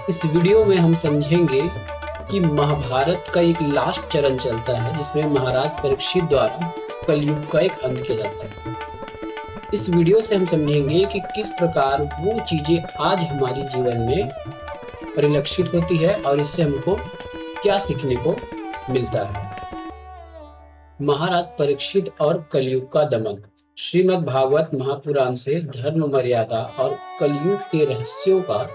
इस वीडियो में हम समझेंगे कि महाभारत का एक लास्ट चरण चलता है जिसमें महाराज परीक्षित द्वारा कलयुग का एक अंत किया जाता है। इस वीडियो से हम समझेंगे कि किस प्रकार वो चीजें आज हमारे जीवन में परिलक्षित होती है और इससे हमको क्या सीखने को मिलता है। महाराज परीक्षित और कलयुग का दमन। श्रीमद् भागवत महापुराण से धर्म मर्यादा और कलयुग के रहस्यों का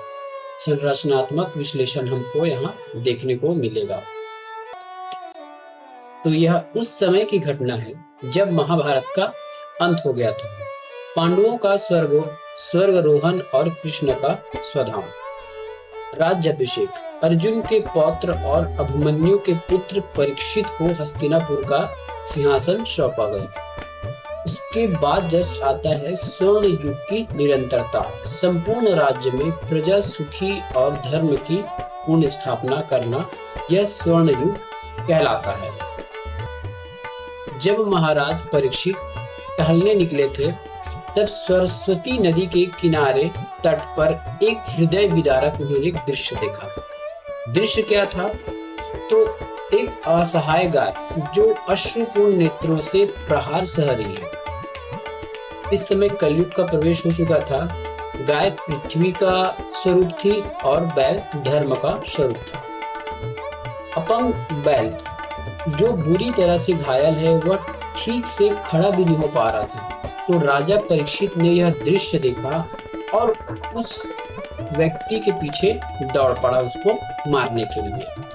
संरचनात्मक विश्लेषण हमको यहाँ देखने को मिलेगा। तो यह उस समय की घटना है जब महाभारत का अंत हो गया था। पांडवों का स्वर्गारोहण और कृष्ण का स्वधाम। राज्याभिषेक। अर्जुन के पौत्र और अभिमन्यु के पुत्र परीक्षित को हस्तिनापुर का सिंहासन सौंपा गया। उसके बाद जस्ट आता है स्वर्ण युग की निरंतरता। संपूर्ण राज्य में प्रजा सुखी और धर्म की पूर्ण स्थापना करना यह स्वर्ण युग कहलाता है। जब महाराज परीक्षित टहलने निकले थे तब सरस्वती नदी के किनारे तट पर एक हृदय विदारक उन्होंने एक दृश्य देखा। दृश्य क्या था? तो एक असहाय गाय जो अश्रुपूर्ण नेत्रों से प्रहार सह रही है। इस समय कलयुग का प्रवेश हो चुका था। गाय पृथ्वी का स्वरूप थी और बैल धर्म का स्वरूप था। अपंग बैल जो बुरी तरह से घायल है वह ठीक से खड़ा भी नहीं हो पा रहा था। तो राजा परीक्षित ने यह दृश्य देखा और उस व्यक्ति के पीछे दौड़ पड़ा उसको मारने के लिए।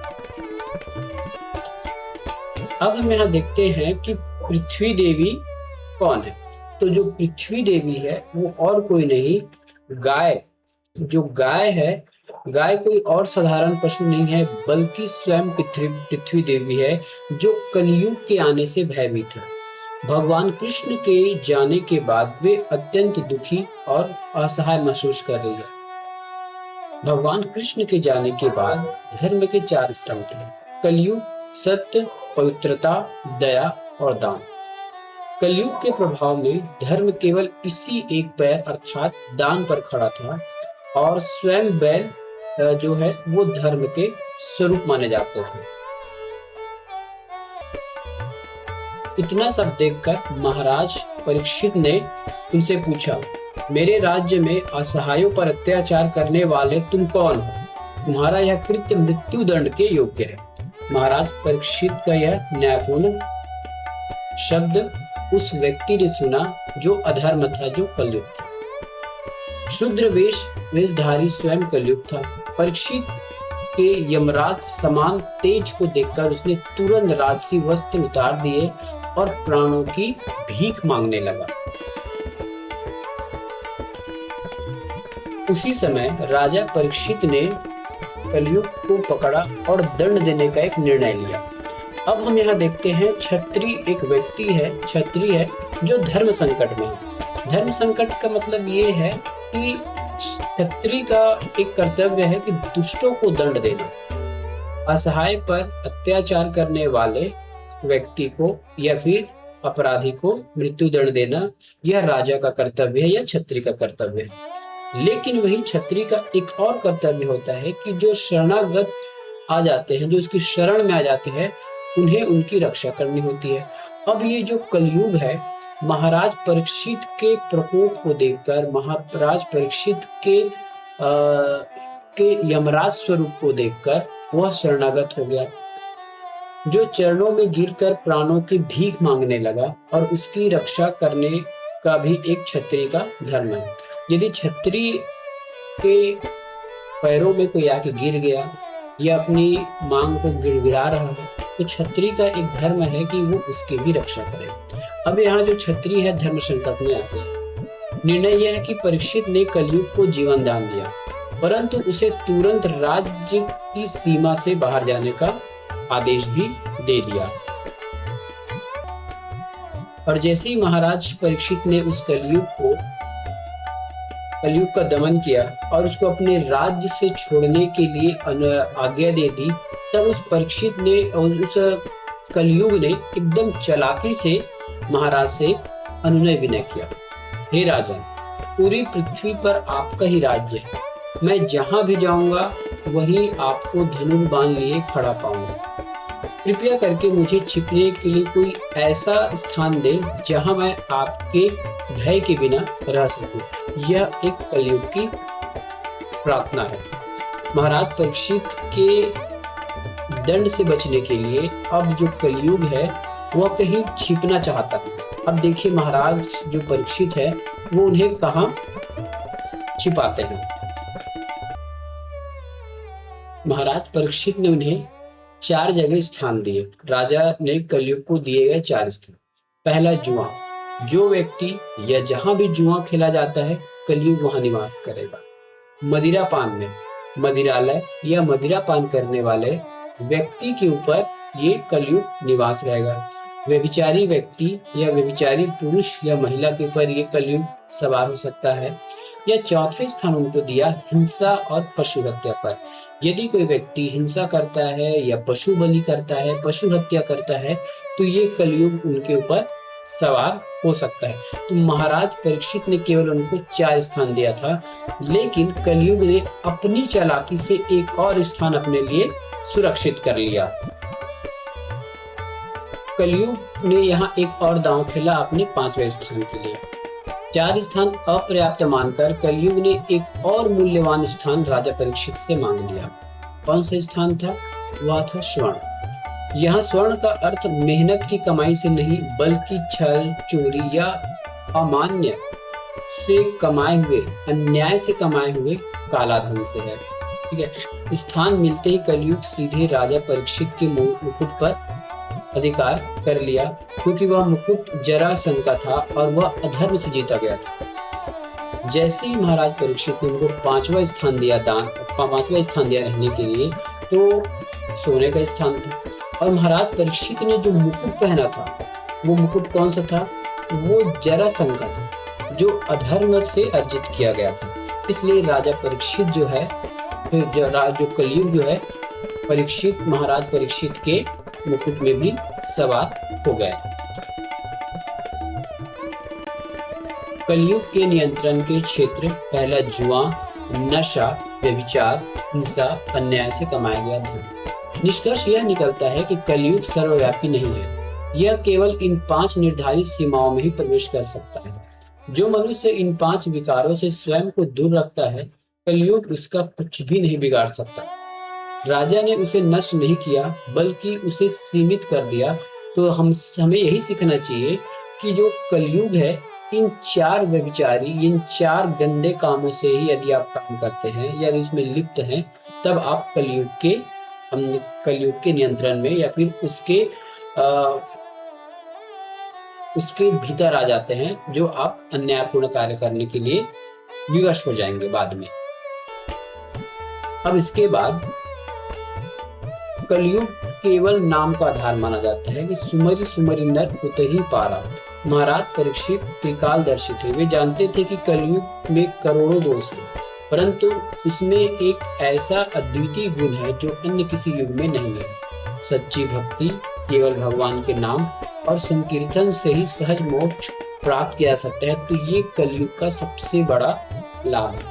अब हम यहाँ देखते हैं कि पृथ्वी देवी कौन है। तो जो पृथ्वी देवी है वो और कोई नहीं, गाय। जो गाय है, गाय कोई और साधारण पशु नहीं है बल्कि स्वयं पृथ्वी देवी है जो कलयुग के आने से भयभीत है। भगवान कृष्ण के जाने के बाद वे अत्यंत दुखी और असहाय महसूस कर रही है। भगवान कृष्ण के जाने के बाद धर्म के 4 स्तंभ थे: कलयुग, सत्य, पवित्रता, दया और दान। कलयुग के प्रभाव में धर्म केवल इसी एक पैर अर्थात दान पर खड़ा था और स्वयं बैल जो है वो धर्म के स्वरूप माने जाते थे। इतना सब देखकर महाराज परीक्षित ने उनसे पूछा, मेरे राज्य में असहायों पर अत्याचार करने वाले तुम कौन हो? तुम्हारा यह कृत्य मृत्यु दंड के योग्य है। महाराज परीक्षित का यह न्यायपूर्ण शब्द उस व्यक्ति ने सुना जो अधर्म था, जो कलयुग था। शूद्र वेशधारी स्वयं कलयुग था। परीक्षित के यमराज समान तेज को देखकर उसने तुरंत राजसी वस्त्र उतार दिए और प्राणों की भीख मांगने लगा। उसी समय राजा परीक्षित ने कलयुग को पकड़ा और दंड देने का एक निर्णय लिया। अब हम यहाँ देखते हैं क्षत्रिय एक व्यक्ति है, क्षत्रिय है जो धर्म संकट में है। धर्म संकट का मतलब ये है कि क्षत्रिय का एक कर्तव्य है कि दुष्टों को दंड देना, असहाय पर अत्याचार करने वाले व्यक्ति को या फिर अपराधी को मृत्यु दंड देना, यह राजा का कर्तव्य है या क्षत्रिय का कर्तव्य है। लेकिन वही क्षत्रिय का एक और कर्तव्य होता है कि जो शरणागत आ जाते हैं, जो उसकी शरण में आ जाते हैं, उन्हें उनकी रक्षा करनी होती है। अब ये जो कलयुग है, महाराज परीक्षित के प्रकोप को देखकर, महाराज परीक्षित के यमराज स्वरूप को देखकर वह शरणागत हो गया, जो चरणों में गिरकर प्राणों की भीख मांगने लगा। और उसकी रक्षा करने का भी एक क्षत्रिय का धर्म है। यदि क्षत्रिय के पैरों में कोई आके गिर गया या अपनी मांग को गिड़गिड़ा रहा है तो क्षत्रिय का एक धर्म है कि वो उसकी भी रक्षा करे। अब यहाँ जो क्षत्रिय है धर्म संकट में आते हैं। निर्णय यह है कि परीक्षित ने कलयुग को जीवन दान दिया, परंतु उसे तुरंत राज्य की सीमा से बाहर जाने का आदेश भी दे दिया। और जैसे ही महाराज परीक्षित ने उस कलयुग का दमन किया और उसको अपने राज्य से छोड़ने के लिए आज्ञा दे दी, तब उस परीक्षित ने उस कलयुग ने एकदम चालाकी से महाराज से अनुनय विनय किया। हे राजन, पूरी पृथ्वी पर आपका ही राज्य है। मैं जहां भी जाऊंगा वहीं आपको धनुष बांध लिए खड़ा पाऊंगा। कृपया करके मुझे छिपने के लिए कोई ऐसा स्थान दे जहां मैं आपके भय के बिना रह सकूं। यह एक कलयुग की प्रार्थना है। महाराज परीक्षित के दंड से बचने के लिए अब जो कलयुग है वह कहीं छिपना चाहता है। अब देखिए महाराज जो परीक्षित है वो उन्हें कहाँ छिपाते हैं। महाराज परीक्षित ने उन्हें 4 जगह स्थान दिए। राजा ने कलयुग को दिए गए 4 स्थान। पहला, जुआ। जो व्यक्ति या जहां भी जुआ खेला जाता है कलयुग वहां निवास करेगा। मदिरा पान में, मदिरालय या मदिरा पान करने वाले व्यक्ति के ऊपर ये कलयुग निवास रहेगा। व्यभिचारी व्यक्ति या व्यभिचारी पुरुष या महिला के ऊपर ये कलयुग सवार हो सकता है। या चौथा स्थान उनको दिया हिंसा और पशु हत्या पर। यदि कोई व्यक्ति हिंसा करता है या पशु बलि करता है, पशु हत्या करता है, तो ये कलयुग उनके ऊपर सवार हो सकता है। तो महाराज परीक्षित ने केवल उनको 4 स्थान दिया था, लेकिन कलयुग ने अपनी चालाकी से एक और स्थान अपने लिए सुरक्षित कर लिया। कलयुग ने यहाँ एक और दांव खेला अपने 5वें स्थान के लिए। 4 स्थान अपर्याप्त मानकर कलयुग ने एक और मूल्यवान स्थान राजा परीक्षित से मांग लिया। कौन सा स्थान था? वह था स्वर्ण। यहाँ स्वर्ण का अर्थ मेहनत की कमाई से नहीं, बल्कि छल, चोरी या अमान्य से कमाए हुए, अन्याय से कमाए हुए काला धन से है। ठीक है। स्थान मिलते ही कलयुग सीधे राजा परीक्षित के मुकुट पर अधिकार कर लिया, क्योंकि वह मुकुट जरासंध का था और वह अधर्म से जीता गया था। जैसे ही महाराज परीक्षित ने उनको 5वां स्थान दिया रहने के लिए, तो सोने का स्थान था। और महाराज परीक्षित ने जो मुकुट पहना था, वो मुकुट कौन सा था? वो जरासंध का था, जो अधर्म से अर्जित किया गया था। इसलिए राजा परीक्षित जो है, जो कलयुग जो है, महाराज परीक्षित के मुकुट में भी सवार हो गए। कलयुग के नियंत्रण के क्षेत्र पहला, जुआ, नशा, व्यभिचार, हिंसा, अन्याय से कमाया गया धन। निष्कर्ष यह निकलता है कि कलयुग सर्वव्यापी नहीं है। यह केवल इन 5 निर्धारित सीमाओं में ही प्रवेश कर सकता है। जो मनुष्य इन 5 विकारों से स्वयं को दूर रखता है, कलयुग उसका कुछ भी नहीं बिगाड़ सकता। राजा ने उसे नष्ट नहीं किया, बल्कि उसे सीमित कर दिया। तो हमें यही सीखना चाहिए कि जो कलयुग है, इन 4 व्यभिचारी, इन 4 गंदे कामों से ही यदि आप काम करते हैं या इसमें लिप्त हैं, तब आप कलयुग के नियंत्रण में या फिर उसके भीतर आ जाते हैं, जो आप अन्यायपूर्ण कार्य करने के लिए विवश हो जाएंगे बाद में। अब इसके बाद कलयुग केवल नाम का आधार माना जाता है कि सुमरि सुमरि नर उतहि पारा। महाराज परीक्षित त्रिकालदर्शी थे। वे जानते थे कि कलयुग में करोड़ों दोष हैं, परंतु इसमें एक ऐसा अद्वितीय गुण है जो अन्य किसी युग में नहीं है। सच्ची भक्ति, केवल भगवान के नाम और संकीर्तन से ही सहज मोक्ष प्राप्त किया जा सकता है। तो ये कलयुग का सबसे बड़ा लाभ है।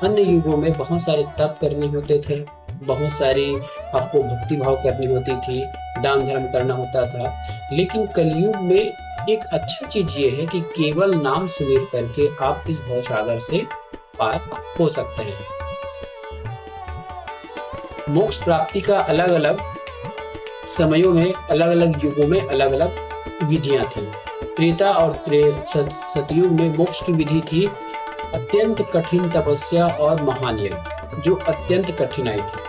अन्य युगों में बहुत सारे तप करने होते थे, बहुत सारी आपको भक्ति भाव करनी होती थी, दान धर्म करना होता था, लेकिन कलयुग में एक अच्छा चीज ये है कि केवल नाम सुमिर करके आप इस भवसागर से पार हो सकते हैं। मोक्ष प्राप्ति का अलग अलग समयों में, अलग अलग युगों में अलग अलग विधियां थी। त्रेता और सतयुग में मोक्ष की विधि थी अत्यंत कठिन तपस्या और महान यज्ञ, जो अत्यंत कठिनाई थी।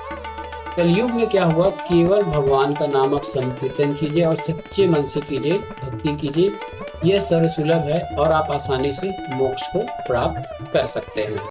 कलयुग में क्या हुआ? केवल भगवान का नाम आप संकीर्तन कीजिए और सच्चे मन से कीजिए, भक्ति कीजिए। यह सर्वसुलभ है और आप आसानी से मोक्ष को प्राप्त कर सकते हैं।